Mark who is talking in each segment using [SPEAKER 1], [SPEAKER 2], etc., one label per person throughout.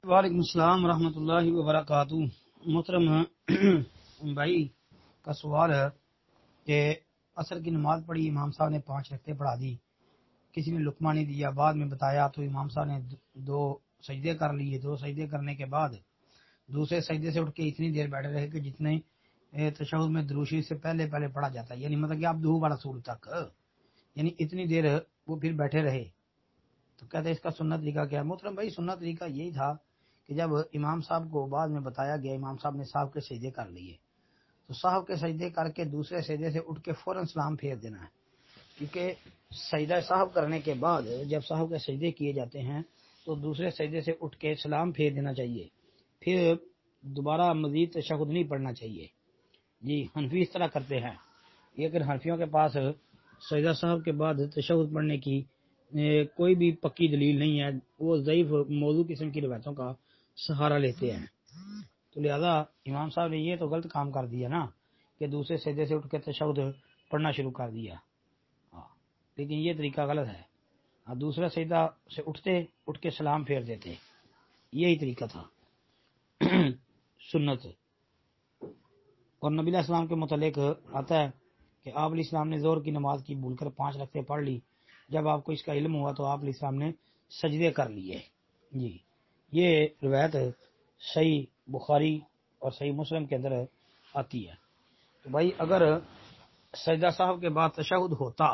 [SPEAKER 1] وعلیکم السلام ورحمۃ اللہ وبرکاتہ۔ محترم بھائی کا سوال ہے کہ عصر کی نماز پڑھی، امام صاحب نے 5 رکعتیں پڑھا دی، کسی نے لقمہ نہیں دیا، بعد میں بتایا تو امام صاحب نے 2 سجدے کر لیے۔ 2 سجدے کرنے کے بعد دوسرے سجدے سے اٹھ کے اتنی دیر بیٹھے رہے کہ جتنے تشہد میں درود شریف سے پہلے پڑھا جاتا ہے، یعنی مطلب کہ آپ دو رسول تک، یعنی اتنی دیر وہ پھر بیٹھے رہے۔ تو کہتے ہیں اس کا سنت طریقہ کیا ہے؟ محترم بھائی سنت طریقہ یہی تھا کہ جب امام صاحب کو بعد میں بتایا گیا، امام صاحب نے صاحب کے سجدے کر لیے، تو صاحب کے سجدے کر کے دوسرے سجدے سے اٹھ کے فوراً سلام پھیر دینا ہے، کیونکہ سجدہ صاحب کرنے کے بعد جب صاحب کے سجدے کیے جاتے ہیں تو دوسرے سجدے سے اٹھ کے سلام پھیر دینا چاہیے، پھر دوبارہ مزید تشہد نہیں پڑھنا چاہیے۔ جی حنفی اس طرح کرتے ہیں، لیکن حنفیوں کے پاس سجدہ صاحب کے بعد تشہد پڑھنے کی کوئی بھی پکی دلیل نہیں ہے، وہ ضعیف موضوع قسم کی روایتوں کا سہارا لیتے ہیں۔ تو لہذا امام صاحب نے یہ تو غلط کام کر دیا نا کہ دوسرے سجدے سے اٹھ کے تشہد پڑھنا شروع کر دیا، لیکن یہ طریقہ غلط ہے۔ دوسرا سجدہ سے اٹھ کے سلام پھیر دیتے، یہی طریقہ تھا سنت۔ اور نبی علیہ السلام کے متعلق آتا ہے کہ آپ علیہ السلام نے ظہر کی نماز کی بھول کر 5 رکعتیں پڑھ لی، جب آپ کو اس کا علم ہوا تو آپ علیہ السلام نے سجدے کر لیے۔ جی یہ روایت صحیح بخاری اور صحیح مسلم کے اندر آتی ہے۔ تو بھائی اگر سجدہ صاحب کے بعد تشہد ہوتا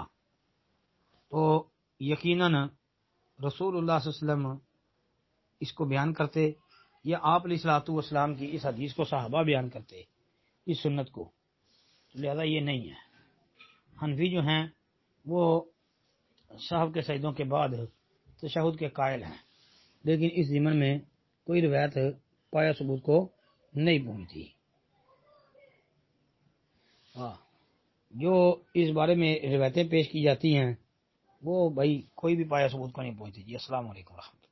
[SPEAKER 1] تو یقیناً رسول اللہ صلی اللہ علیہ وسلم اس کو بیان کرتے، یا آپ علیہ الصلوۃ والسلام کی اس حدیث کو صحابہ بیان کرتے، اس سنت کو۔ لہذا یہ نہیں ہے۔ حنفی جو ہیں وہ صاحب کے سجدوں کے بعد تشہد کے قائل ہیں، لیکن اس ضمن میں کوئی روایت پایا ثبوت کو نہیں پہنچتی۔ جو اس بارے میں روایتیں پیش کی جاتی ہیں وہ بھائی کوئی بھی پایا ثبوت کو نہیں پہنچتی۔ جی السلام علیکم ورحمۃ اللہ۔